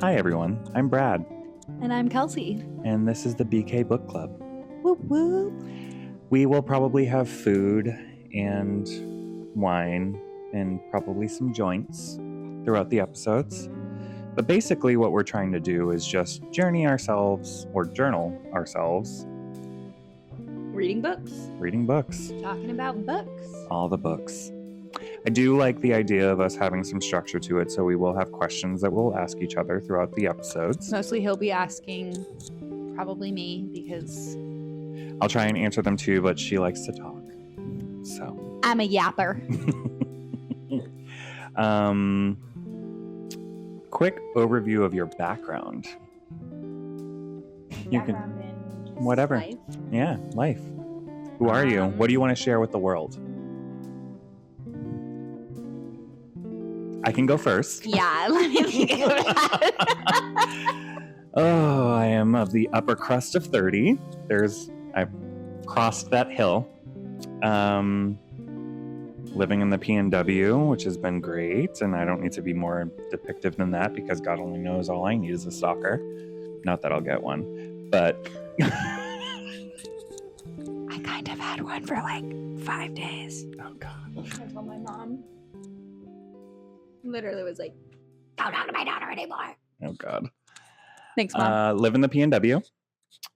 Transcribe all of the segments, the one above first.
Hi, everyone. I'm Brad. And I'm Kelsey. And this is the BK Book Club. Whoop whoop. We will probably have food and wine and probably some joints throughout the episodes. But basically what we're trying to do is just journal ourselves. Reading books. Talking about books. All the books. I do like the idea of us having some structure to it, so we will have questions that we'll ask each other throughout the episodes. Mostly he'll be asking probably me because I'll try and answer them too, but she likes to talk. So I'm a yapper. Quick overview of your background. You can whatever. Life. Yeah, life. Who are you? What do you want to share with the world? I can go first. Yeah, let me think of that. Oh, I am of the upper crust of 30. I've crossed that hill. Living in the PNW, which has been great, and I don't need to be more depictive than that because God only knows all I need is a stalker. Not that I'll get one, but I kind of had one for like 5 days. Oh God! I told my mom. Literally was like, "Don't talk to my daughter anymore." Oh God! Thanks, Mom. Live in the PNW.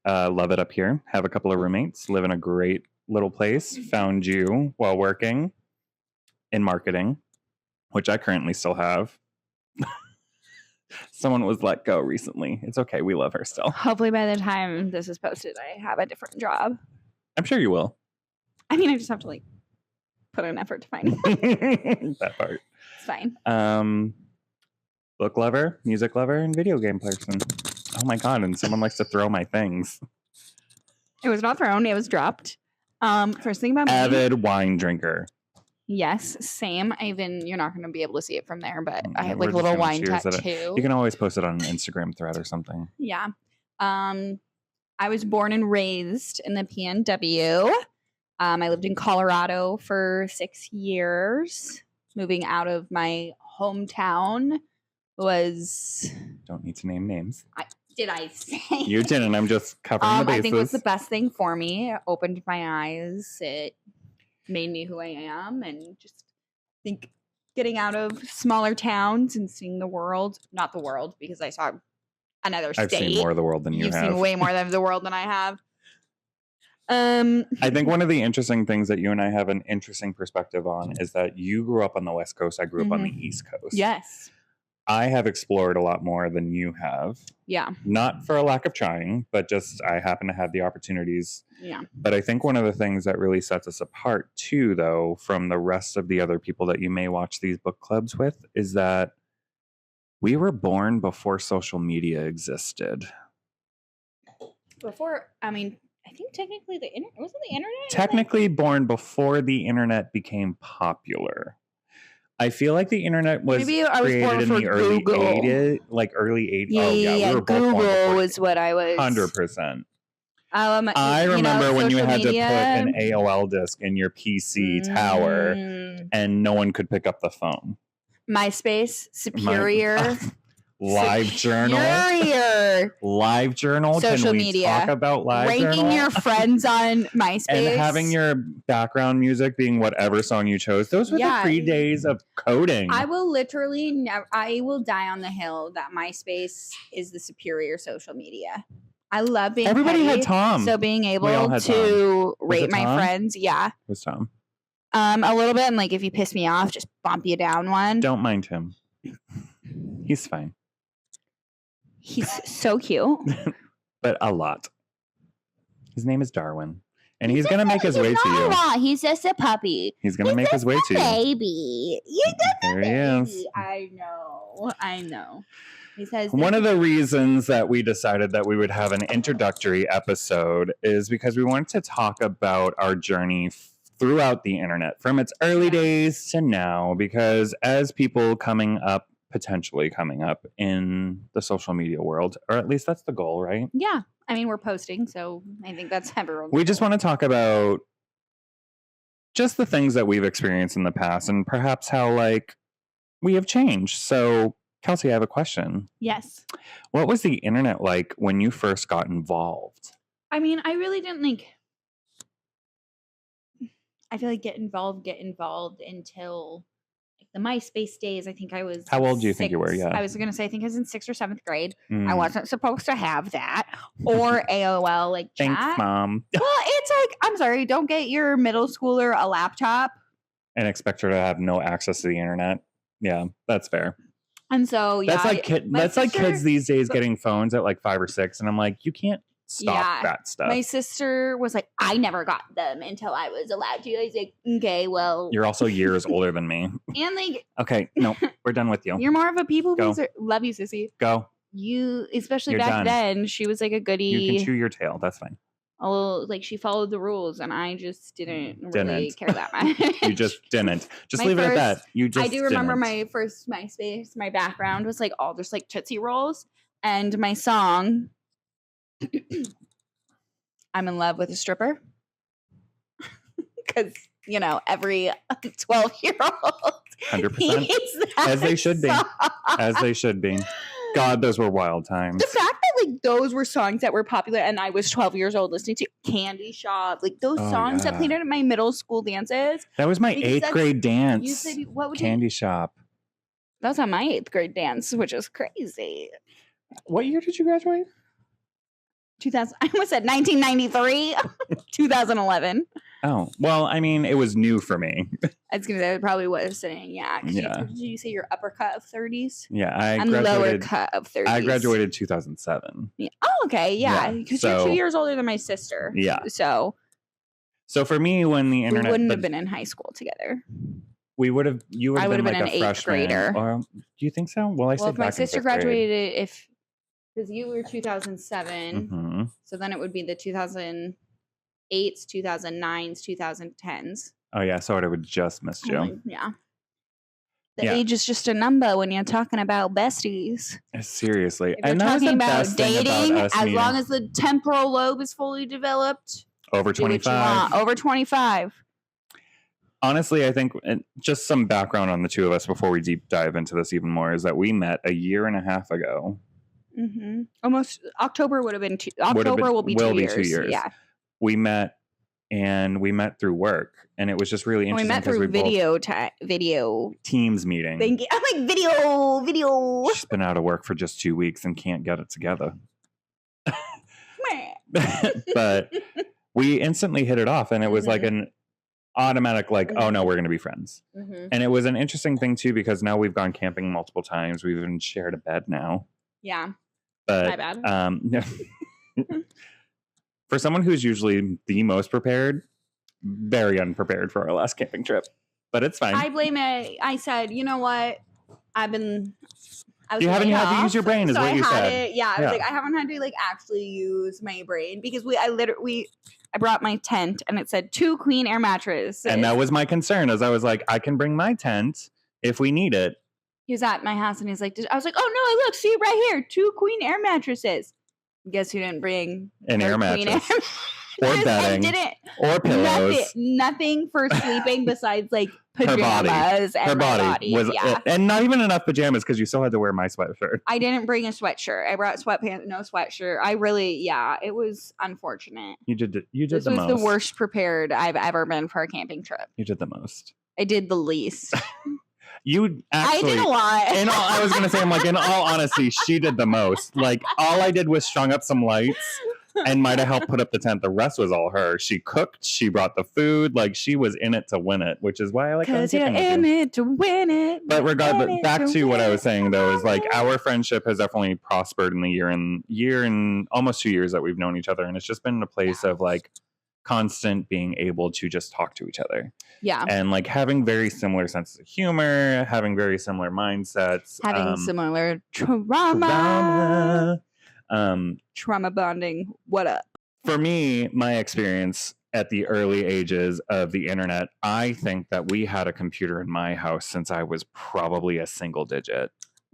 Love it up here. Have a couple of roommates. Live in a great little place. Found you while working in marketing, which I currently still have. Someone was let go recently. It's okay. We love her still. Hopefully by the time this is posted, I have a different job. I'm sure you will. I mean, I just have to put an effort to find it. That part. It's fine. Book lover, music lover, and video game person. Oh my God, and someone likes to throw my things. It was not thrown, it was dropped. First thing about me. Avid wine drinker. Yes, same. You're not going to be able to see it from there, but I have We're a just little gonna wine cheers at it. tattoo. You can always post it on an Instagram thread or something. Yeah. I was born and raised in the PNW. I lived in Colorado for 6 years. Moving out of my hometown was... Don't need to name names. Did I say? You didn't. I'm just covering the bases. I think it was the best thing for me. It opened my eyes. It made me who I am, and just think getting out of smaller towns and seeing the world. Not the world, because I saw another state. I've seen more of the world than you have. You've seen way more of the world than I have. I think one of the interesting things that you and I have an interesting perspective on is that you grew up on the West Coast. I grew up on the East Coast. Yes. I have explored a lot more than you have. Yeah. Not for a lack of trying, but just I happen to have the opportunities. Yeah. But I think one of the things that really sets us apart too, though, from the rest of the other people that you may watch these book clubs with, is that we were born before social media existed. I think technically wasn't the internet? Technically born before the internet became popular. I feel like the internet was created in the early 80s, early 80s. Yeah, we were both Google was what I was. 100%. I remember when you had to put an AOL disk in your PC tower and no one could pick up the phone. MySpace, Superior. LiveJournal. LiveJournal. Social Can we media. Talk about LiveJournal? Ranking your friends on MySpace. And having your background music being whatever song you chose. Those were the pre-days of coding. I will die on the hill that MySpace is the superior social media. I love being Everybody had Tom. So being able to rate my friends. Yeah. It was Tom. A little bit. And if you piss me off, just bump you down one. Don't mind him. He's fine. He's so cute. But a lot. His name is Darwin. And he's going to make his way to you. He's just a puppy. He's going to make his way to you. Baby. There he is. I know. He says one of the reasons that we decided that we would have an introductory episode is because we wanted to talk about our journey throughout the internet from its early days to now, because as people potentially coming up in the social media world, or at least that's the goal, right? Yeah. We're posting, so I think that's everyone. We just want to talk about just the things that we've experienced in the past and perhaps how we have changed. So Kelsey, I have a question. Yes. What was the internet like when you first got involved? I mean, I really didn't I feel like get involved until like the MySpace days. I think I was. How old do you think you were? Yeah. I was going to say, I think I was in 6th or 7th grade. I Mm. wasn't supposed to have that. Or AOL, like Thanks, chat. Mom. Well, it's like, I'm sorry, don't get your middle schooler a laptop. And expect her to have no access to the internet. Yeah, that's fair. And so, yeah. That's like kids these days getting phones at like 5 or 6. And I'm like, you can't stop that stuff. My sister was like, I never got them until I was allowed to. I was like, okay, well. You're also years older than me. And like. Okay, no, we're done with you. You're more of a people pleaser. Love you, sissy. Go. You, especially You're back done. then, she was like a goodie. You can chew your tail. That's fine. Oh, like she followed the rules, and I just didn't really care that much. You just didn't. Just leave it at that. You just. I do remember didn't. my first MySpace. My background was like all just like Tootsie Rolls, and my song, "I'm in Love with a Stripper," because you know every 12-year-old 100%, as they should be, as they should be. God, those were wild times. The fact that like those were songs that were popular, and I was 12 years old listening to Candy Shop, like those songs that played at my middle school dances. That was my 8th grade dance. You said, what would Candy Shop. That was on my 8th grade dance, which is crazy. What year did you graduate? 2000. I almost said 1993. 2011. Oh, well, I mean, it was new for me. I was going to say, probably was saying, yeah. Yeah. Did you say your uppercut of 30s? Yeah, I'm lower cut of 30s. I graduated 2007. Yeah. Oh, okay. Yeah. Because you're 2 years older than my sister. Yeah. So for me, when the internet. We wouldn't have been in high school together. We would have. You would have been like an a 8th freshman. grader. Or, do you think so? Well, I said if my back sister in 5th grade. graduated, because you were 2007, Mm-hmm. so then it would be the 2008s, 2009s, 2010s. Oh yeah, so I would have just missed you. Yeah. The age is just a number when you're talking about besties. Seriously. If you're talking about dating, as long as the temporal lobe is fully developed. Over 25. Over 25. Honestly, I think just some background on the two of us before we deep dive into this even more is that we met a year and a half ago. Mm-hmm. Almost October would have been. October will be 2 years. Yeah. We met through work, and it was just really interesting. We met through video Teams meeting. Thank you. I'm like video. She's been out of work for just 2 weeks and can't get it together. But we instantly hit it off, and it was like an automatic, like, oh no, we're going to be friends. Mm-hmm. And it was an interesting thing too, because now we've gone camping multiple times. We've even shared a bed now. Yeah. But, my bad. For someone who's usually the most prepared, very unprepared for our last camping trip. But it's fine. I blame it. I said, you know what? I was you haven't had to use your brain, is so what you said. I was like, I haven't had to like actually use my brain because I brought my tent and it said 2 queen air mattresses. And that was my concern, as I was like, I can bring my tent if we need it. He was at my house and he's like, I was like, oh no, look, see right here, 2 queen air mattresses. Guess who didn't bring an air mattress or bedding or pillows? Nothing for sleeping besides like pajamas. Her body was, and not even enough pajamas because you still had to wear my sweatshirt. I didn't bring a sweatshirt. I brought sweatpants, no sweatshirt. It was unfortunate. You did the most. This was the worst prepared I've ever been for a camping trip. You did the most. I did the least. You actually, I did a lot. I was going to say, I'm like, in all honesty, she did the most. Like, all I did was strung up some lights and might have helped put up the tent. The rest was all her. She cooked. She brought the food. Like, she was in it to win it, which is why I like. Because you're in it to win it. But regardless, back to what I was saying though, is like our friendship has definitely prospered in the year and almost 2 years that we've known each other, and it's just been in a place of like constant being able to just talk to each other. Yeah. And like having very similar senses of humor, having very similar mindsets. Having similar trauma. Trauma bonding. What up? For me, my experience at the early ages of the internet, I think that we had a computer in my house since I was probably a single digit.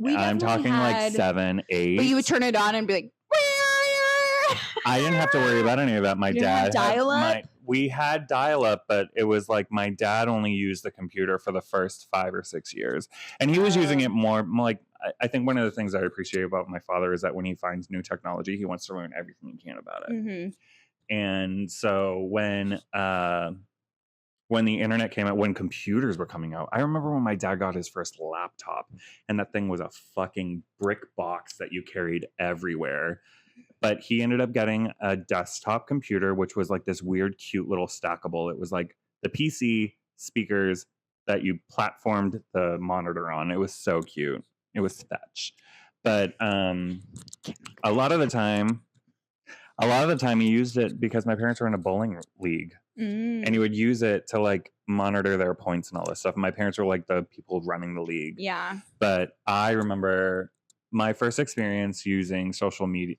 I'm talking like 7, 8. But you would turn it on and be like, I didn't have to worry about any of that. My dad dial-up? we had dial-up, but it was like my dad only used the computer for the first 5 or 6 years, and he was using it more like. I think one of the things I appreciate about my father is that when he finds new technology, he wants to learn everything he can about it. Mm-hmm. And so when the internet came out, when computers were coming out, I remember when my dad got his first laptop, and that thing was a fucking brick box that you carried everywhere. But he ended up getting a desktop computer, which was like this weird, cute little stackable. It was like the PC speakers that you platformed the monitor on. It was so cute. It was fetch. But a lot of the time he used it because my parents were in a bowling league. And he would use it to like monitor their points and all this stuff. My parents were like the people running the league. Yeah. But I remember my first experience using social media,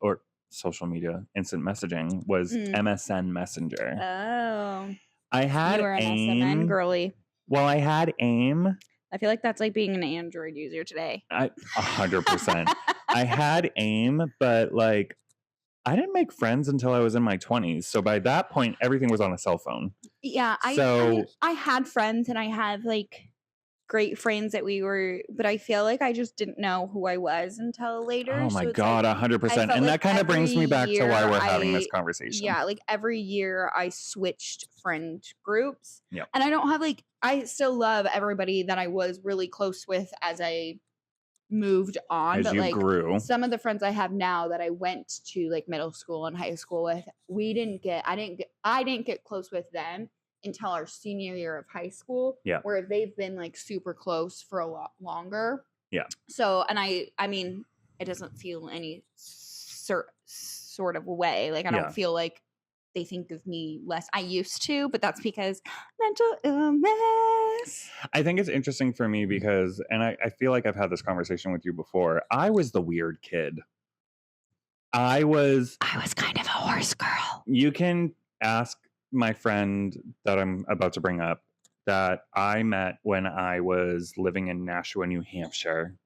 instant messaging, was MSN Messenger. Oh. I had you were an AIM. SMN girly. Well, I had AIM. I feel like that's like being an Android user today. 100%. I had AIM, but like I didn't make friends until I was in my 20s. So by that point, everything was on a cell phone. Yeah. I had friends and I had like great friends but I feel like I just didn't know who I was until later. Oh my so God, like, 100%. And like that kind of brings me back to why we're having this I- conversation. Yeah, like every year I switched friend groups. Yep. And I don't have like, I still love everybody that I was really close with as I moved on. As but you like grew. some of the friends I have now that I went to like middle school and high school with, I didn't get close with them until our senior year of high school. Yeah. Where they've been like super close for a lot longer. Yeah. So, and I mean, it doesn't feel any sort of way. Like I don't feel like they think of me less. I used to, but that's because mental illness. I think it's interesting for me because, and I feel like I've had this conversation with you before, I was the weird kid. I was kind of a horse girl. You can ask my friend that I'm about to bring up that I met when I was living in Nashua, New Hampshire.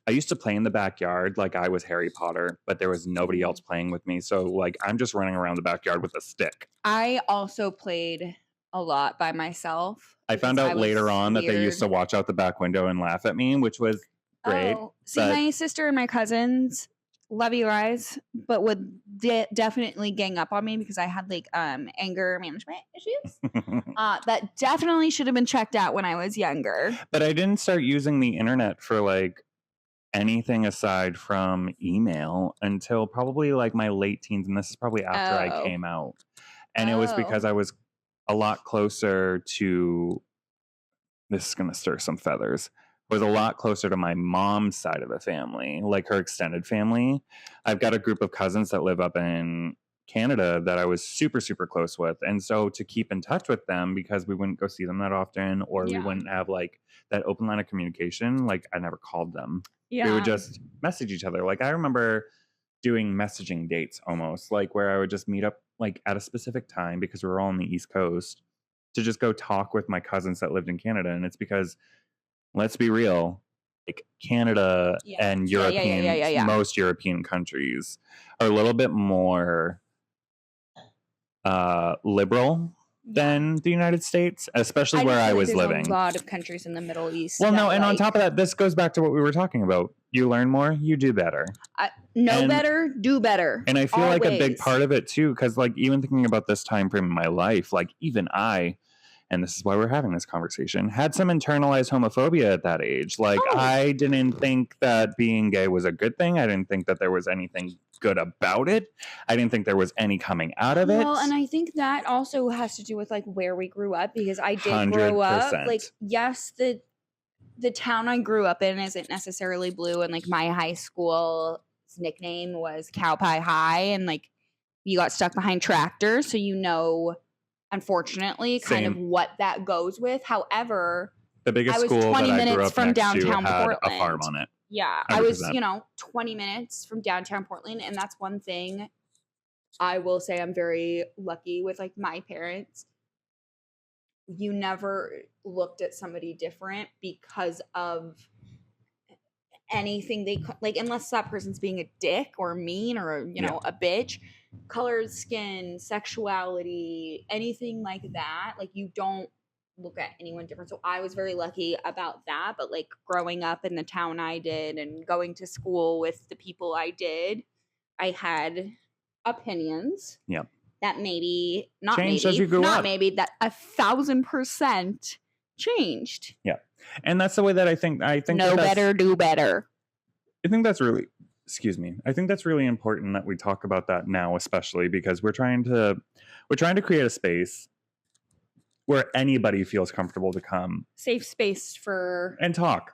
I used to play in the backyard like I was Harry Potter, but there was nobody else playing with me. So like I'm just running around the backyard with a stick. I also played a lot by myself. I found out later on that they used to watch out the back window and laugh at me, which was great. Oh, see, my sister and my cousins, love you guys, but would definitely gang up on me because I had like anger management issues. That definitely should have been checked out when I was younger. But I didn't start using the internet for like anything aside from email until probably like my late teens, and this is probably after I came out. And it was because I was a lot closer to, this is going to stir some feathers, was a lot closer to my mom's side of the family, like her extended family. I've got a group of cousins that live up in Canada that I was super, super close with. And so to keep in touch with them, because we wouldn't go see them that often, or we wouldn't have like that open line of communication, like I never called them. Yeah. We would just message each other. Like I remember doing messaging dates almost, like where I would just meet up like at a specific time because we were all on the East Coast to just go talk with my cousins that lived in Canada. And it's because, let's be real, like Canada and most European countries are a little bit more liberal than the United States, especially where I was living. A lot of countries in the Middle East. Well, no, and on top of that, this goes back to what we were talking about. You learn more, you do better. Better, do better. And I feel like a big part of it too, because like even thinking about this time frame in my life, like even I, and this is why we're having this conversation, had some internalized homophobia at that age. Like I didn't think that being gay was a good thing. I didn't think that there was anything good about it. I didn't think there was any coming out of it. Well, and I think that also has to do with like where we grew up, because I did grow up like, yes, the town I grew up in isn't necessarily blue, and like my high school's nickname was Cow Pie High, and like you got stuck behind tractors, so you know, unfortunately, kind of what that goes with. However, the biggest school 20 that I grew minutes up from next downtown to had Portland. a farm on it. Yeah, 100%. I was, 20 minutes from downtown Portland, and that's one thing I will say I'm very lucky with, like, my parents. You never looked at somebody different because of anything they, like, unless that person's being a dick or mean or, a bitch, colored skin, sexuality, anything like that. Like, you don't look at anyone different. So I was very lucky about that. But like growing up in the town I did and going to school with the people I did, I had opinions. Yep. That maybe not Changed maybe as you grew not up. maybe that 1,000% changed. Yeah. And that's the way that I think Know better, do better. I think that's really, excuse me. I think that's really important that we talk about that now, especially because we're trying to create a space where anybody feels comfortable to come Safe space for and talk.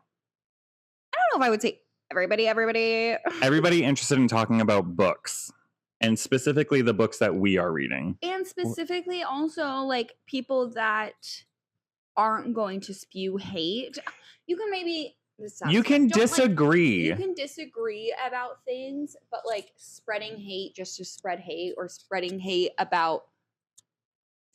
I don't know if I would say everybody. Everybody interested in talking about books, and specifically the books that we are reading. And specifically also like people that aren't going to spew hate. You can maybe You can disagree. You can disagree about things, but like spreading hate just to spread hate, or spreading hate about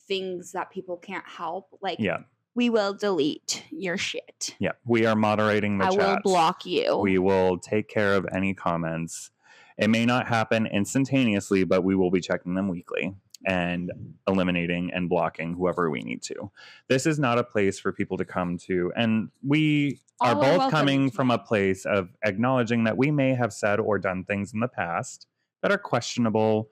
things that people can't help. Like, Yeah. we will delete your shit. Yeah. We are moderating the I chat. will block you. We will take care of any comments. It may not happen instantaneously, but we will be checking them weekly and eliminating and blocking whoever we need to. This is not a place for people to come to. And we are All are both welcome. coming from a place of acknowledging that we may have said or done things in the past that are questionable,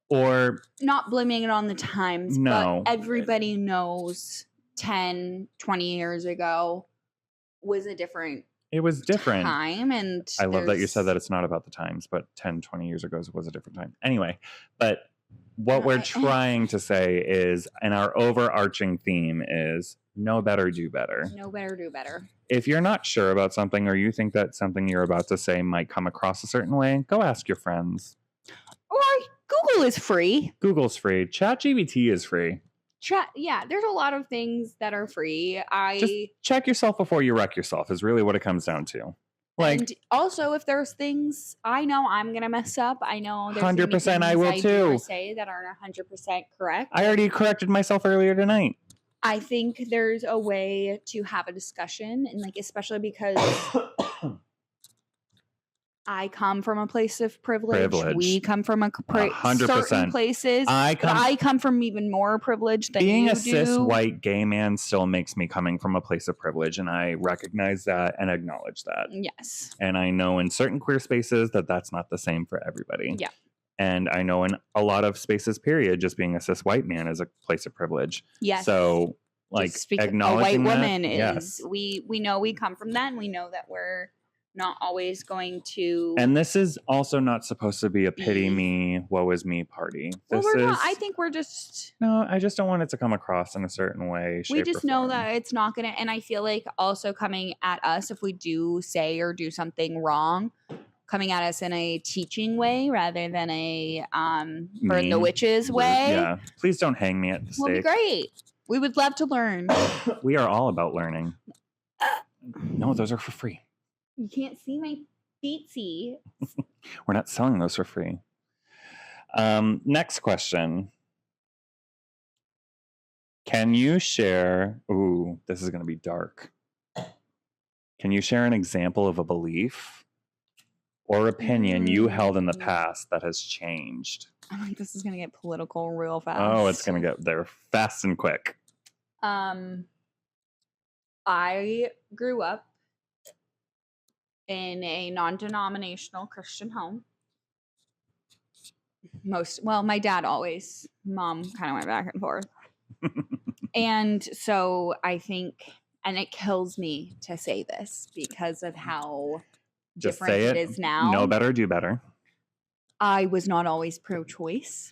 or Not blaming it on the times, No. but everybody knows 10, 20 years ago was a different it was different. time. And I love that you said there's- that it's not about the times, but 10, 20 years ago was a different time. Anyway, but what we're trying to say is, and our overarching theme is, know better, do better. Know better, do better. If you're not sure about something, or you think that something you're about to say might come across a certain way, go ask your friends. Or Google is free. Google's free. ChatGPT is free. Yeah, there's a lot of things that are free. Just check yourself before you wreck yourself is really what it comes down to. Like, and also, if there's things I know I'm gonna mess up, I know there's 100% I will do too. or say that aren't 100% correct. I already corrected myself earlier tonight. I think there's a way to have a discussion, and like especially because I come from a place of privilege. We come from 100%. certain places. I come from even more privilege than being you a cis do. white gay man still makes me coming from a place of privilege, and I recognize that and acknowledge that. Yes. And I know in certain queer spaces that that's not the same for everybody. Yeah. And I know in a lot of spaces, period, just being a cis white man is a place of privilege. Yes. So, like, Just because acknowledging a white that, woman is, yes. we know we come from that, and we know that we're not always going to. And this is also not supposed to be a pity be- me, woe is me party. well, This we're is. not. I think we're just. No, I just don't want it to come across in a certain way. We shape, just or know form. that it's not gonna. And I feel like also coming at us, if we do say or do something wrong, coming at us in a teaching way rather than a burn the Mean. witches way. Yeah. Please don't hang me at the Will be stake. great. We would love to learn. We are all about learning. No, those are for free. You can't see my feetsy. We're not selling those for free. Next question. Can you share? Ooh, this is going to be dark. Can you share an example of a belief or opinion you held in the past that has changed? I think this is gonna get political real fast. Oh, it's going to get there fast and quick. I grew up in a non-denominational Christian home. My dad always. Mom kind of went back and forth. And so I think, and it kills me to say this because of how Just different say it. it is now. Know better, do better. I was not always pro-choice.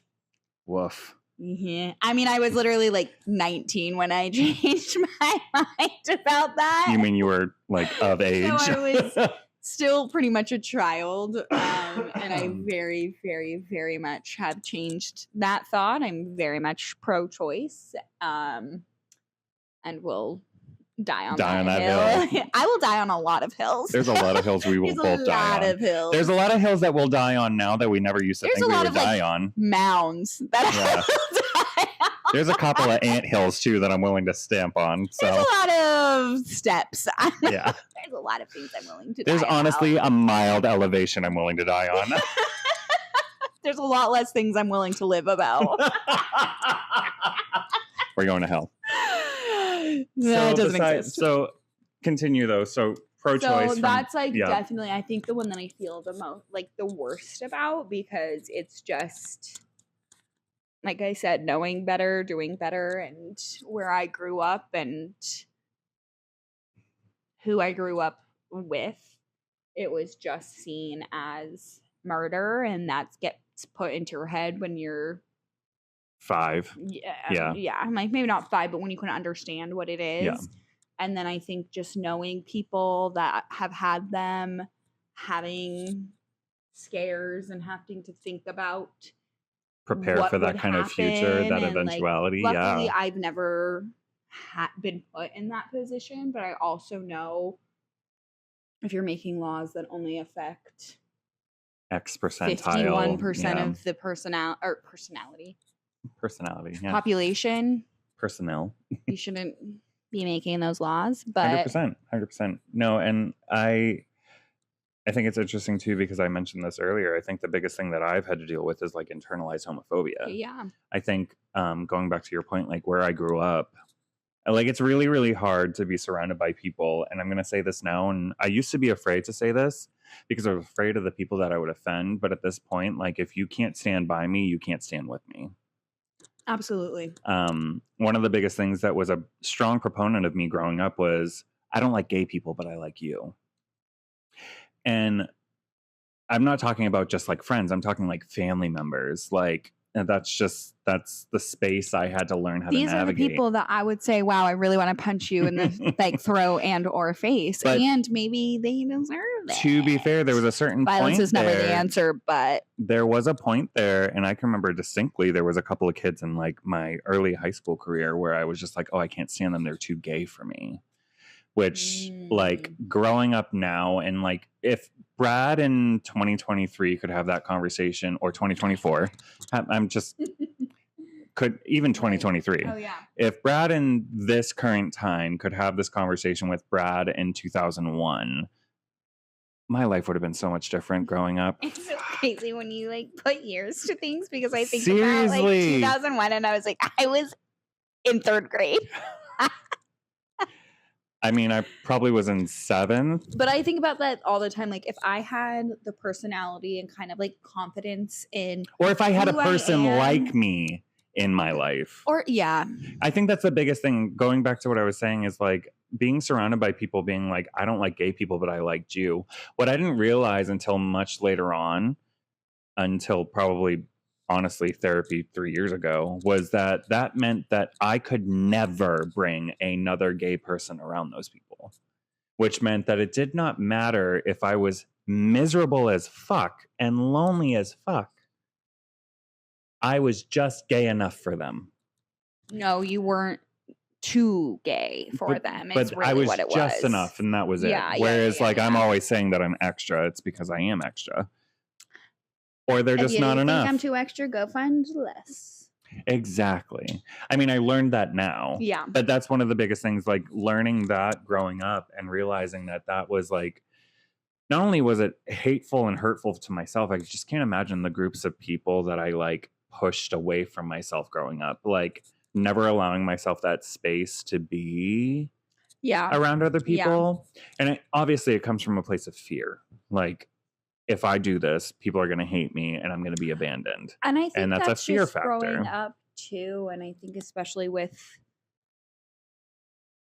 Woof. Yeah. I mean, I was literally like 19 when I changed my mind about that. You mean you were like of age? So I was still pretty much a child. And I very, very, very much have changed that thought. I'm very much pro-choice. And will die on that hill. I will die on a lot of hills. There's a lot of hills we will both die on. There's a lot of hills. There's a lot of hills that we'll die on now that we never used to There's think a we lot would of, like, die on. mounds that Yeah. I will die on. There's a couple of ant hills too that I'm willing to stamp on. There's So a lot of steps. yeah, There's a lot of things I'm willing to there's die honestly about. a mild elevation I'm willing to die on. there's a lot less things I'm willing to live about. We're going to hell. That doesn't exist. So continue though. So pro-choice. So that's like definitely, I think, the one that I feel the most, like the worst about, because it's just, like I said, knowing better, doing better, and where I grew up and who I grew up with, it was just seen as murder, and that gets put into your head when you're 5. Yeah. Like maybe not 5, but when you can understand what it is. Yeah. And then I think just knowing people that have had them, having scares and having to think about Prepare for that kind of future, that eventuality. Like, luckily, I've never been put in that position, but I also know if you're making laws that only affect X percentile, 51% of the personality population, personnel, you shouldn't be making those laws. But 100%. No, and I think it's interesting too, because I mentioned this earlier. I think the biggest thing that I've had to deal with is like internalized homophobia. Yeah. I think going back to your point, like where I grew up, like it's really, really hard to be surrounded by people. And I'm going to say this now, and I used to be afraid to say this because I was afraid of the people that I would offend. But at this point, like if you can't stand by me, you can't stand with me. Absolutely. One of the biggest things that was a strong proponent of me growing up was, I don't like gay people, but I like you. And I'm not talking about just like friends. I'm talking like family members. Like, and that's the space I had to learn how to navigate. These are the people that I would say, wow, I really want to punch you in the like throat and or face. But and maybe they deserve it. To be fair, there was a certain violence point is never the answer, but there was a point there, and I can remember distinctly there was a couple of kids in like my early high school career where I was just like, oh, I can't stand them. They're too gay for me. Which like growing up now, and like if Brad in 2023 could have that conversation, or 2024, I'm just could even 2023. Oh yeah. If Brad in this current time could have this conversation with Brad in 2001, my life would have been so much different growing up. It's so crazy when you like put years to things, because I think Seriously. about like 2001 and I was like, I was in 3rd grade. I mean, I probably was in 7th. But I think about that all the time. Like, if I had the personality and kind of like confidence in, or if I had a person like me in my life, or yeah, I think that's the biggest thing. Going back to what I was saying is like being surrounded by people being like, I don't like gay people, but I liked you. What I didn't realize until much later on, until probably honestly therapy 3 years ago, was that meant that I could never bring another gay person around those people, which meant that it did not matter if I was miserable as fuck and lonely as fuck. I was just gay enough for them. No, you weren't too gay for them. It's really I was what it just was. enough, and that was it. Yeah, Whereas I'm always saying that I'm extra. It's because I am extra. Or they're just not enough. If I'm too extra, go find less. Exactly. I mean, I learned that now. Yeah. But that's one of the biggest things, like learning that growing up and realizing that was like, not only was it hateful and hurtful to myself, I just can't imagine the groups of people that I like pushed away from myself growing up. Like never allowing myself that space to be around other people. Yeah. And obviously it comes from a place of fear. Like, if I do this, people are going to hate me and I'm going to be abandoned. And I think that's a fear factor. Growing up too, and I think especially with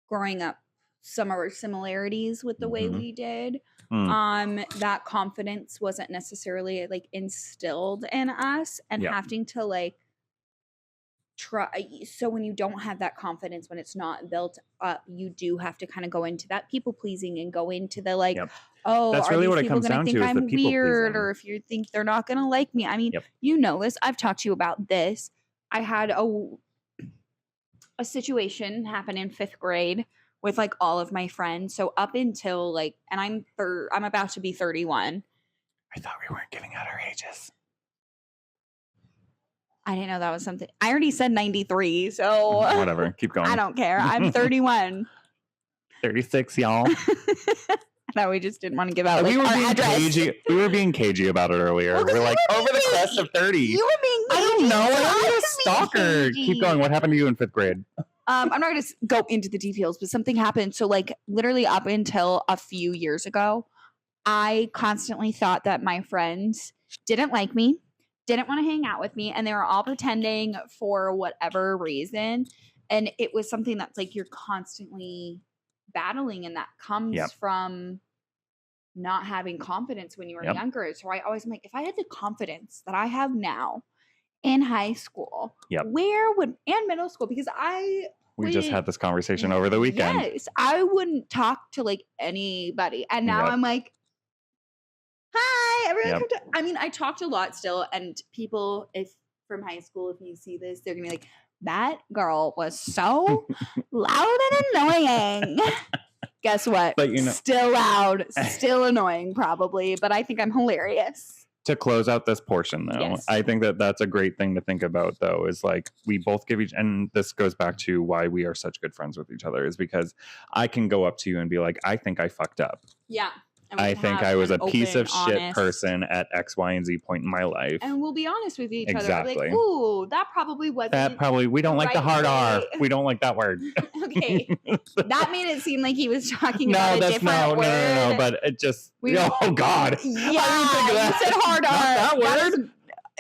growing up, some of our similarities with the way we did, that confidence wasn't necessarily like instilled in us, and having to like try. So when you don't have that confidence, when it's not built up, you do have to kind of go into that people pleasing and go into the like, oh, that's are really these what it people comes going to down think to, is I'm the people weird, pleasing. or if you think they're not going to like me. I mean, you know this. I've talked to you about this. I had a situation happen in 5th grade with like all of my friends. So up until like, and I'm about to be 31. I thought we weren't giving out our ages. I didn't know that was something. I already said 93, so whatever. Keep going. I don't care. I'm 31. 36, y'all. that we just didn't want to give out we were our being address. cagey. We were being cagey about it earlier. Well, 'cause we're you like, were over the being class of 30. You were being I don't cagey, know. so I'm I not a was being stalker. cagey. Keep going. What happened to you in 5th grade? I'm not going to go into the details, but something happened. So, like, literally up until a few years ago, I constantly thought that my friends didn't like me, didn't want to hang out with me, and they were all pretending for whatever reason. And it was something that's like you're constantly battling, and that comes from not having confidence when you were younger. So I always am like, if I had the confidence that I have now in high school, where would, and middle school, because we just had this conversation over the weekend. Yes, I wouldn't talk to like anybody. And now I'm like, hi, everyone. I mean, I talked a lot still, and people, if from high school, if you see this, they're gonna be like, that girl was so loud and annoying. Guess what? But still loud, still annoying, probably. But I think I'm hilarious. To close out this portion, though, I think that that's a great thing to think about, though, is like we both give each, and this goes back to why we are such good friends with each other, is because I can go up to you and be like, I think I fucked up. Yeah. I think I was a piece of shit person at X, Y, and Z point in my life. And we'll be honest with each other. Exactly. Like, ooh, that probably wasn't. We don't like the hard R. We don't like that word. Okay. That made it seem like he was talking about a different word. No, but it just, oh God. Yeah, you said hard R. Not that word.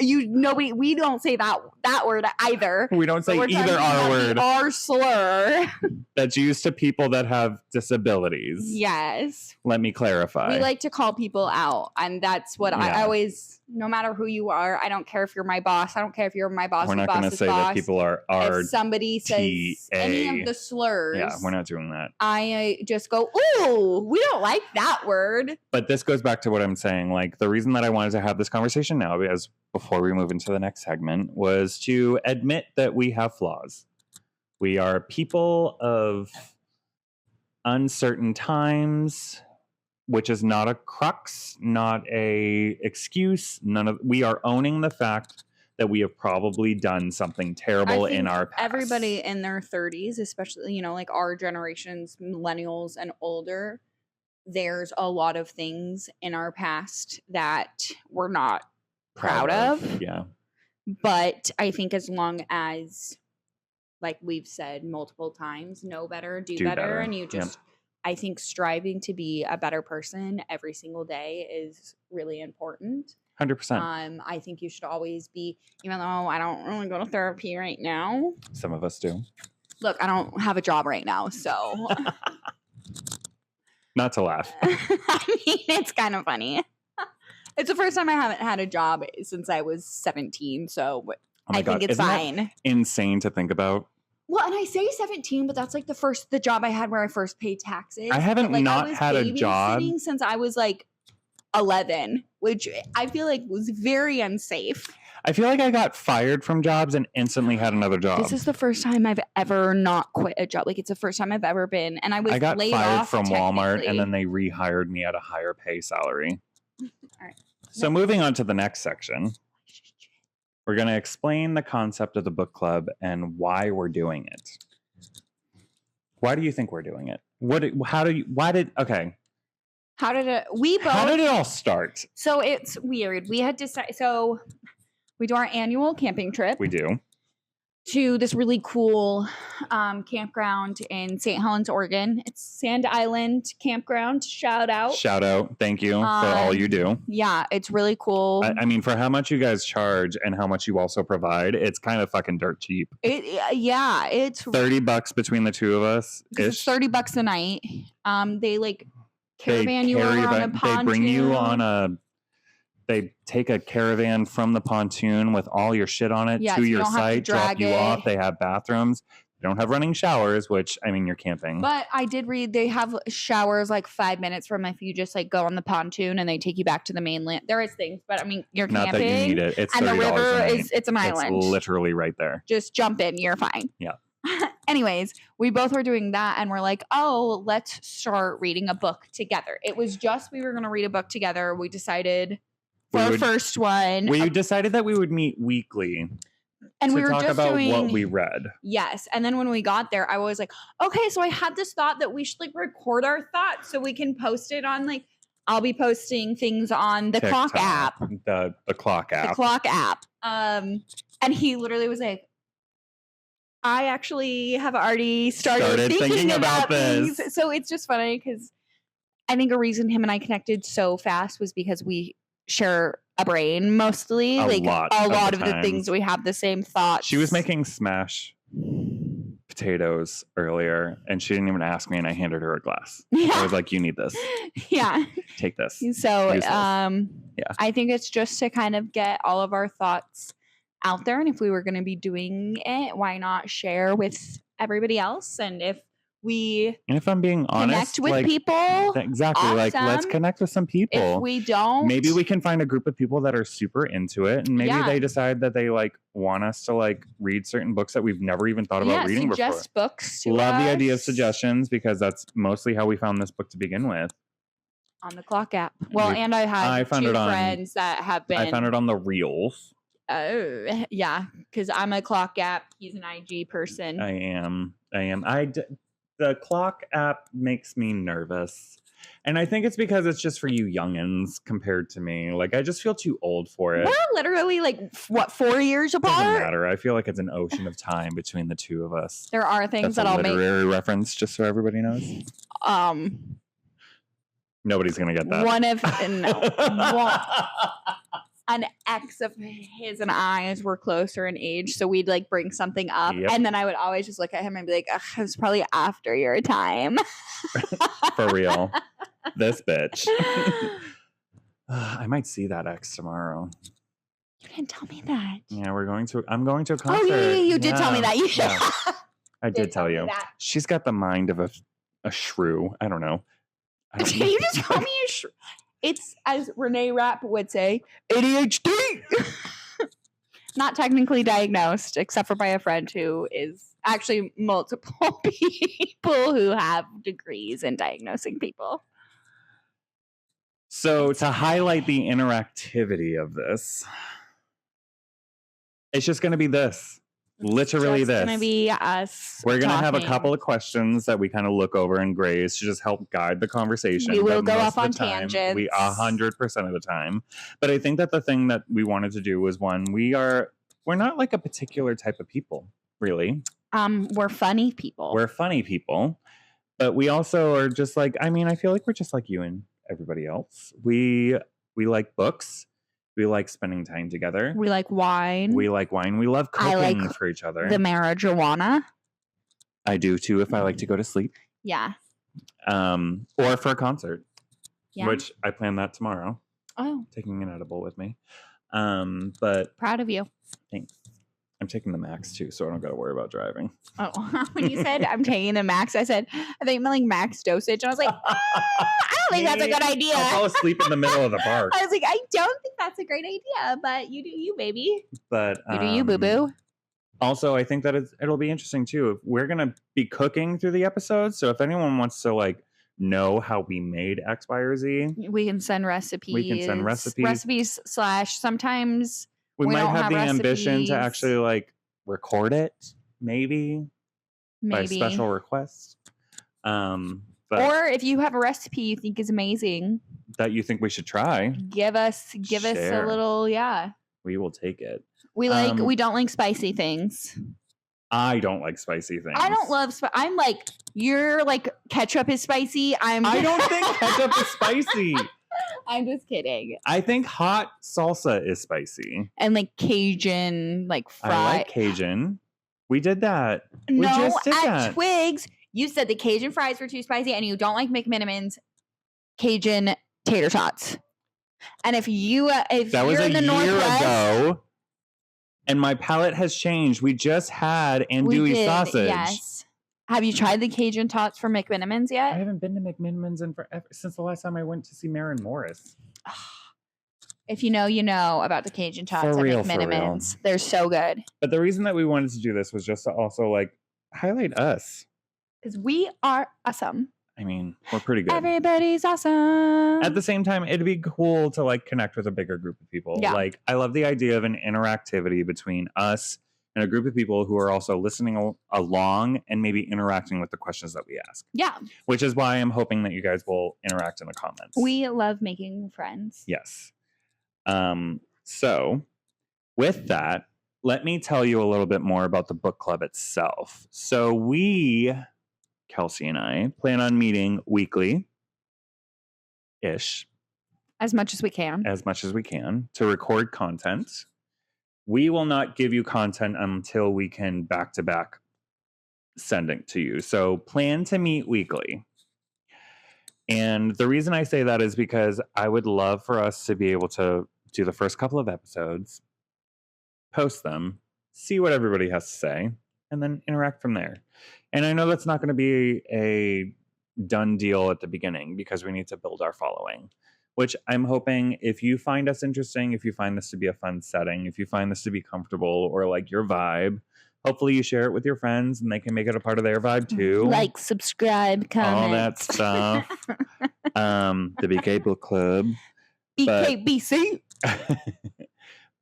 We don't say that word either. We don't say either R word. The R slur. That's used to people that have disabilities. Yes. Let me clarify. We like to call people out, and that's what I always, no matter who you are, I don't care if you're my boss. I don't care if you're my boss's boss. We're not going to say that people are if somebody says any of the slurs. Yeah, we're not doing that. I just go, ooh, we don't like that word. But this goes back to what I'm saying. Like, the reason that I wanted to have this conversation now, because before we move into the next segment, was to admit that we have flaws. We are people of uncertain times, which is not a crux, not a excuse. We are owning the fact that we have probably done something terrible in our past. Everybody in their 30s, especially, like our generations, millennials and older, there's a lot of things in our past that we're not proud of. Yeah. But I think as long as, like we've said multiple times, know better, do better. And you just, I think striving to be a better person every single day is really important. 100%. I think you should always be, even though I don't really go to therapy right now. Some of us do. Look, I don't have a job right now, so. Not to laugh. I mean, it's kind of funny. It's the first time I haven't had a job since I was 17, so I think it's fine. That insane to think about? Well, and I say 17, but that's like the job I had where I first paid taxes. I haven't had a job since I was like 11, which I feel like was very unsafe. I feel like I got fired from jobs and instantly had another job. This is the first time I've ever not quit a job. Like, it's the first time I've ever been. And I got laid fired off from Walmart, and then they rehired me at a higher pay salary. All right. So moving on to the next section, we're going to explain the concept of the book club and why we're doing it. Why do you think we're doing it? How did it all start? So it's weird. We had decided, so we do our annual camping trip. We do. To this really cool campground in St. Helens, Oregon. It's Sand Island Campground. Shout out. Thank you for all you do. Yeah, it's really cool. I mean, for how much you guys charge and how much you also provide, it's kind of fucking dirt cheap. It's $30 between the two of us. It's $30 a night. They like caravan you over on a pontoon. They bring you on They take a caravan from the pontoon with all your shit on it to your site, drop you off. They have bathrooms. They don't have running showers, which, I mean, you're camping. But I did read they have showers like 5 minutes from if you just like go on the pontoon and they take you back to the mainland. There is things, but I mean, you're camping. Not that you need it. It's $30 and the river a night. it's an island. It's literally right there. Just jump in. You're fine. Yeah. Anyways, we both were doing that and we're like, oh, let's start reading a book together. It was just we were going to read a book together. We decided... For our first one. We decided that we would meet weekly. And to we were talk just about doing what we read. Yes. And then when we got there, I was like, okay, so I had this thought that we should like record our thoughts so we can post it on like I'll be posting things on the TikTok, clock app. The clock app. The clock app. And he literally was like, I actually have already started thinking about this. things. So it's just funny because I think a reason him and I connected so fast was because we share a brain mostly. A like lot a of lot the of the times. things we have the same thoughts. She was making smash potatoes earlier, and she didn't even ask me, and I handed her a glass. Yeah. I was like, you need this. Yeah. Take this. So Use this. I think it's just to kind of get all of our thoughts out there. And if we were going to be doing it, why not share with everybody else? And if we And if I'm being honest, connect with like, people, exactly, like let's awesome. connect with some people. If we don't, maybe we can find a group of people that are super into it, and maybe Yeah. they decide that they like want us to like read certain books that we've never even thought about reading before. suggest books to Love the idea of us suggestions, because that's mostly how we found this book to begin with. on the clock app. Well, and I found two it on- friends that have been. I found it on the Reels. Oh, yeah, because I'm a clock app. He's an IG person. I am. The clock app makes me nervous. And I think it's because it's just for you youngins compared to me. Like, I just feel too old for it. We're literally like, 4 years Doesn't apart? matter. I feel like it's an ocean of time between the two of us. There are things That's that a I'll make. literary reference, just so everybody knows. Nobody's gonna get that. One of an ex of his and I's were closer in age, so we'd like bring something up, Yep. and then I would always just look at him and be like, "Ugh, it was probably after your time." For real. This bitch. I might see that ex tomorrow. You didn't tell me that. Yeah, I'm going to a concert. Oh yeah, you did tell me that. Yeah. I did tell you. That. She's got the mind of a shrew. I don't know. You just call me a It's, as Renee Rapp would say, ADHD. Not technically diagnosed, except for by a friend who is actually multiple people who have degrees in diagnosing people. So to highlight the interactivity of this, it's just going to be this. Literally this. It's going to be us. We're going to have a talking. couple of questions that we kind of look over and graze to just help guide the conversation. We will but go most off of on the time, tangents. We 100% of the time. But I think that the thing that we wanted to do was we're not like a particular type of people, really. We're funny people. We're funny people, but we also are just like, I mean, I feel like we're just like you and everybody else. We like books. We like spending time together. We like wine. We like wine. We love cooking like for each other. the marijuana. I do too if I like to go to sleep. Yeah. Or for a concert. Yeah. Which I plan that tomorrow. Oh, Taking an edible with me. But proud of you. thanks. I'm taking the max too, so I don't got to worry about driving. Oh, when you said I'm taking the max, I said I think I'm like max dosage. And I was like, I don't think that's a good idea. I'll fall asleep in the middle of the park. I was like, I don't think that's a great idea, but you do you, baby. But You do you, boo boo. Also, I think that it'll be interesting too. We're gonna be cooking through the episodes, so if anyone wants to like know how we made X, Y, or Z, We can send recipes. recipes. / sometimes we We might don't have have the ambition recipes. to actually like record it, maybe by maybe. special request. But Or if you have a recipe you think is amazing, that you think we should try, give us a Share. little, yeah. we will take it. We don't like spicy things. I don't like spicy things. I don't love I'm like, you're like ketchup is spicy. I don't think ketchup is spicy. I'm just kidding. I think hot salsa is spicy. And like Cajun, like fried. I like Cajun. We did that. We No, just did at that. Twigs, you said the Cajun fries were too spicy and you don't like McMinimans Cajun tater tots. And if That you're was a in the year Northwest, ago. And my palate has changed. We just had andouille sausage. Yes. Have you tried the Cajun tots from McMinimans I yet? haven't been to McMinimans in forever, since the last time I went to see Maren Morris. If you know, you know about the Cajun tots at real, for McMinimans. They're so good. But the reason that we wanted to do this was just to also like highlight us. Because we are awesome. I mean, we're pretty good. Everybody's awesome. At the same time, it'd be cool to like connect with a bigger group of people. Yeah. Like, I love the idea of an interactivity between us and a group of people who are also listening along and maybe interacting with the questions that we ask. Yeah. Which is why I'm hoping that you guys will interact in the comments. We love making friends. Yes. So with that, let me tell you a little bit more about the book club itself. So we, Kelsey and I, plan on meeting weekly-ish. As much as we can. As much as we can to record content. We will not give you content until we can back-to-back send it to you. So plan to meet weekly. And the reason I say that is because I would love for us to be able to do the first couple of episodes, post them, see what everybody has to say, and then interact from there. And I know that's not going to be a done deal at the beginning because we need to build our following, which I'm hoping if you find us interesting, if you find this to be a fun setting, if you find this to be comfortable or like your vibe, hopefully you share it with your friends and they can make it a part of their vibe too. Like, subscribe, comment. All that stuff. The BK Book Club. BKBC.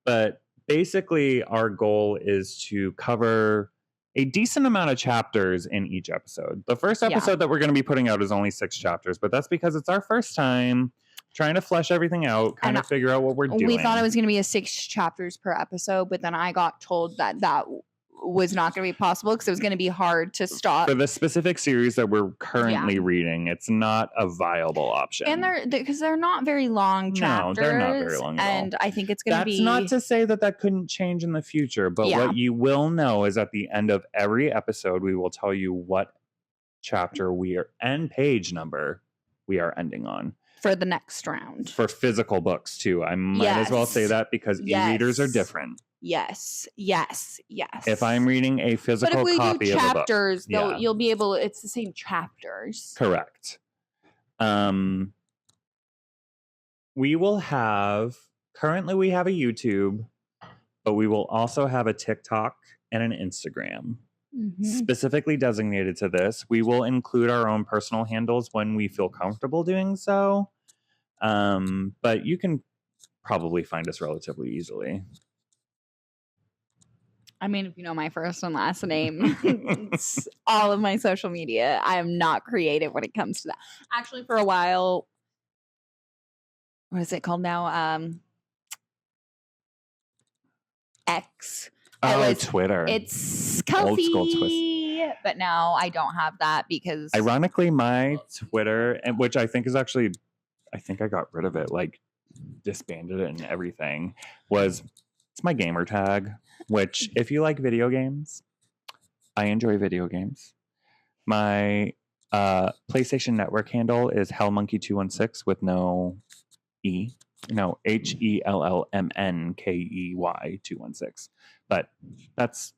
But basically our goal is to cover a decent amount of chapters in each episode. The first episode that we're going to be putting out is only 6 chapters, but that's because it's our first time trying to flesh everything out, kind of figure out what we're doing. We thought it was going to be 6 chapters per episode, but then I got told that was not going to be possible because it was going to be hard to stop. For the specific series that we're currently reading, it's not a viable option. And because they're not very long chapters. No, they're not very long at all. And I think it's going to be... That's not to say that couldn't change in the future, but what you will know is at the end of every episode, we will tell you what chapter and page number we are ending on. For the next round. For physical books, too. I might as well say that because e-readers are different. Yes. If I'm reading a physical copy of a book. But if we do chapters, you'll be able... It's the same chapters. Correct. We will have... Currently, we have a YouTube, but we will also have a TikTok and an Instagram. Specifically designated to this. We will include our own personal handles when we feel comfortable doing so. But you can probably find us relatively easily. I mean, if you know my first and last name, it's all of my social media. I am not creative when it comes to that. Actually, for a while, what is it called now? X. Twitter. It's Kelsey. Old school twist. But now I don't have that because... Ironically, my Twitter, and which I think is actually... I think I got rid of it, like disbanded it and everything, it's my gamer tag, which if you like video games, I enjoy video games. My PlayStation Network handle is hellmonkey216 with no E. No, HELLMNKEY 216. But that's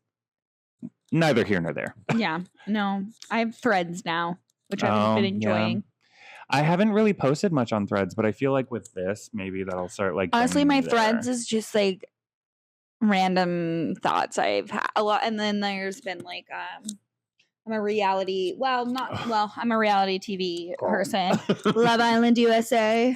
neither here nor there. Yeah, no. I have Threads now, which I've been enjoying. Yeah. I haven't really posted much on Threads, but I feel like with this, maybe that'll start like... Honestly, my Threads is just like random thoughts I've had a lot. And then there's been like, I'm a reality... I'm a reality TV person. Love Island USA.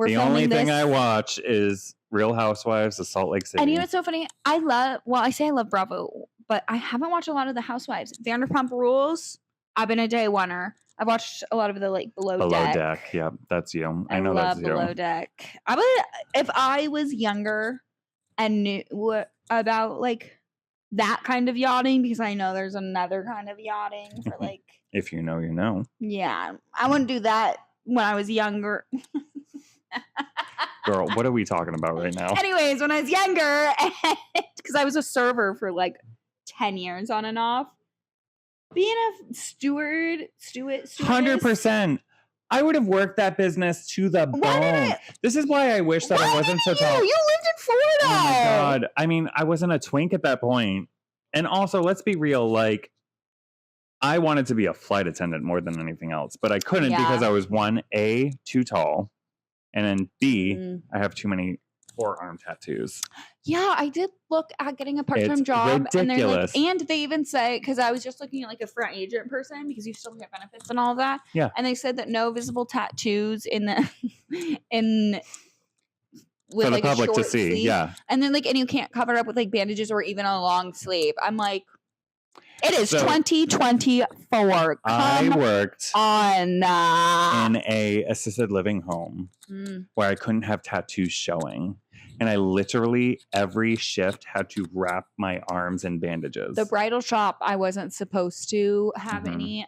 The only thing I watch is Real Housewives of Salt Lake City. And you know what's so funny? I love Bravo, but I haven't watched a lot of the Housewives. Vanderpump Rules, I've been a day oneer. I've watched a lot of the like Below Deck. Yeah, that's you. I know that's you. Below Deck. If I was younger and knew about like that kind of yachting, because I know there's another kind of yachting for like... If you know, you know. Yeah, I wouldn't do that when I was younger. Girl, what are we talking about right now? Anyways, when I was younger, because I was a server for like 10 years on and off, being a stewardess. 100%. I would have worked that business to the bone. This is why I wish that I wasn't so tall. You lived in Florida. Oh my God. I mean, I wasn't a twink at that point. And also, let's be real, like, I wanted to be a flight attendant more than anything else, but I couldn't because I was A, too tall, and then B, I have too many forearm tattoos. Yeah, I did look at getting a part-time job. Ridiculous. And they even say, because I was just looking at like a front agent person, because you still get benefits and all of that. Yeah. And they said that no visible tattoos in with For the like public a to short see. sleeve. Yeah. And then and you can't cover it up with like bandages or even a long sleeve. I'm like, it is So, 2024. I Come worked on. in a assisted living home where I couldn't have tattoos showing. And I literally every shift had to wrap my arms in bandages. The bridal shop, I wasn't supposed to have any.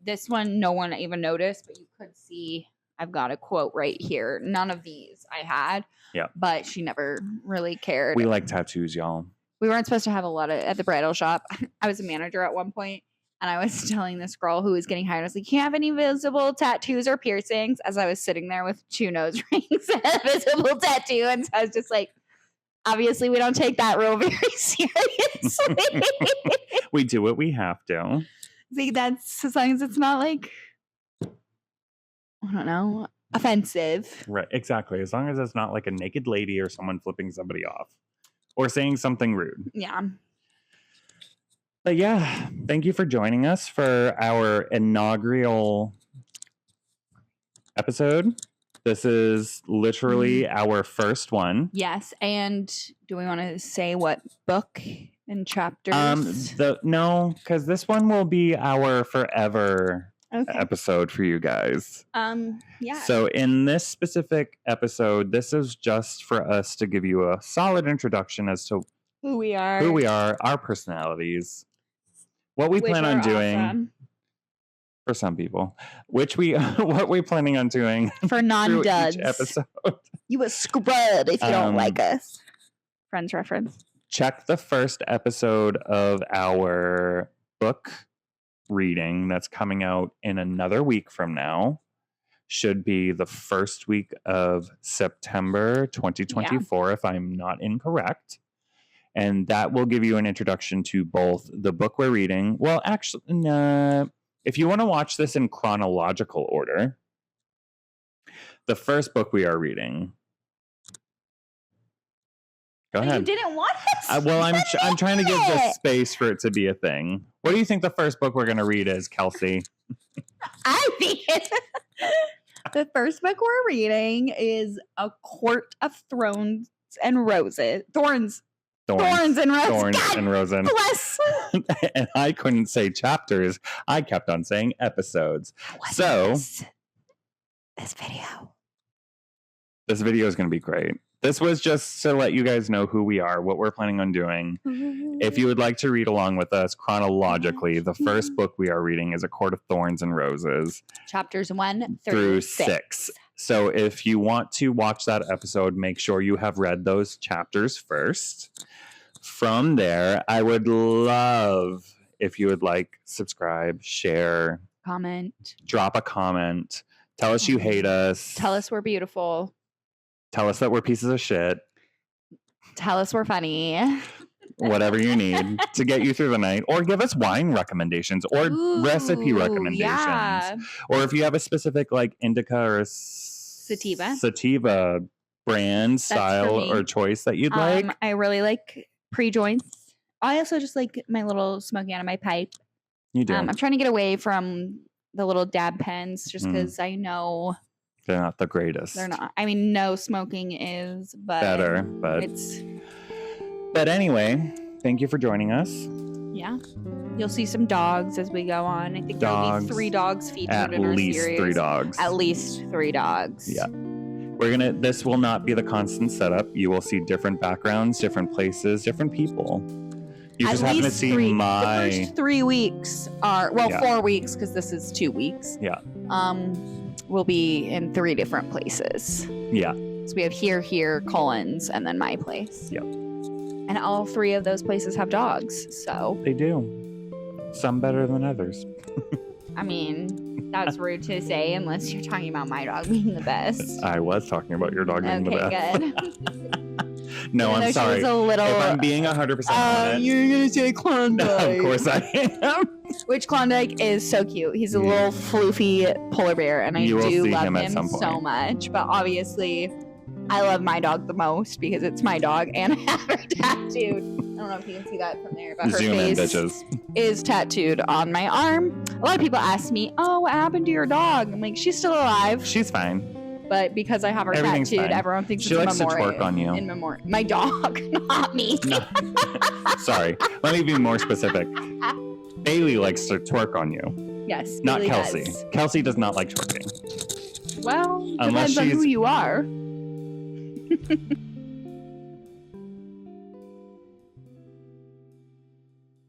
This one, no one even noticed, but you could see I've got a quote right here. None of these I had. Yeah. But she never really cared. We like tattoos, y'all. We weren't supposed to have a lot of at the bridal shop. I was a manager at one point, and I was telling this girl who was getting hired, I was like, "You have any visible tattoos or piercings?" As I was sitting there with 2 nose rings and a visible tattoo, and so I was just like, obviously, we don't take that rule very seriously. We do what we have to. See, that's as long as it's not like, I don't know, offensive. Right, exactly. As long as it's not like a naked lady or someone flipping somebody off or saying something rude. Yeah. But yeah, thank you for joining us for our inaugural episode. This is literally our first one. Yes. And do we want to say what book and chapters? No, because this one will be our forever episode for you guys. Yeah. So in this specific episode, this is just for us to give you a solid introduction as to who we are, our personalities, what we plan on doing. Awesome. For some people, what we're planning on doing for non-duds episode. You a scrub if you don't like us. Friends reference. Check the first episode of our book reading that's coming out in another week from now. Should be the first week of September 2024, if I'm not incorrect. And that will give you an introduction to both the book we're reading. Well, actually, if you want to watch this in chronological order, the first book we are reading. Go ahead. You didn't want us. Well, I'm trying to give this space for it to be a thing. What do you think the first book we're going to read is, Kelsey? I think the first book we're reading is A Court of Thorns and Roses. Thorns and Roses. Thorns God and Roses. Bless. And I couldn't say chapters. I kept on saying episodes. So this video. This video is going to be great. This was just to let you guys know who we are, what we're planning on doing. If you would like to read along with us chronologically, the first book we are reading is A Court of Thorns and Roses. Chapters 1 through 6. So if you want to watch that episode, make sure you have read those chapters first. From there, I would love if you would like, subscribe, share, comment, drop a comment, tell us you hate us, tell us we're beautiful, tell us that we're pieces of shit, tell us we're funny, whatever you need to get you through the night, or give us wine recommendations or recipe recommendations, or if you have a specific like indica or sativa brand, style, or choice that you'd like. I really like pre-joints. I also just like my little smoking out of my pipe. You do. I'm trying to get away from the little dab pens just because I know they're not the greatest. They're not. I mean, no smoking is better, but anyway, thank you for joining us. Yeah. You'll see some dogs as we go on. I think there'll be 3 dogs featured in our series. At least 3 dogs. At least 3 dogs. Yeah. This will not be the constant setup. You will see different backgrounds, different places, different people. You just happen to see the first 3 weeks are 4 weeks because this is 2 weeks. Yeah. We'll be in 3 different places. Yeah. So we have here, Collins, and then my place. Yep. And all 3 of those places have dogs. So they do. Some better than others. I mean, that's rude to say unless you're talking about my dog being the best. I was talking about your dog being the best. Okay, good. No, I'm sorry. If I'm being 100% honest. You're going to say Klondike. Of course I am. Which Klondike is so cute. He's a little floofy polar bear, and I do love him so much. But obviously, I love my dog the most because it's my dog, and I have her tattooed. I don't know if you can see that from there, but her face is tattooed on my arm. A lot of people ask me, "Oh, what happened to your dog?" I'm like, "She's still alive. She's fine." But because I have her Everything's tattooed, fine. everyone thinks She it's likes a to memorial. twerk on you. In memory. My dog, not me. No. Sorry. Let me be more specific. Bailey likes to twerk on you. Yes. Not Bailey Kelsey. does. Kelsey does not like twerking. Well, Unless depends on who she's- you are.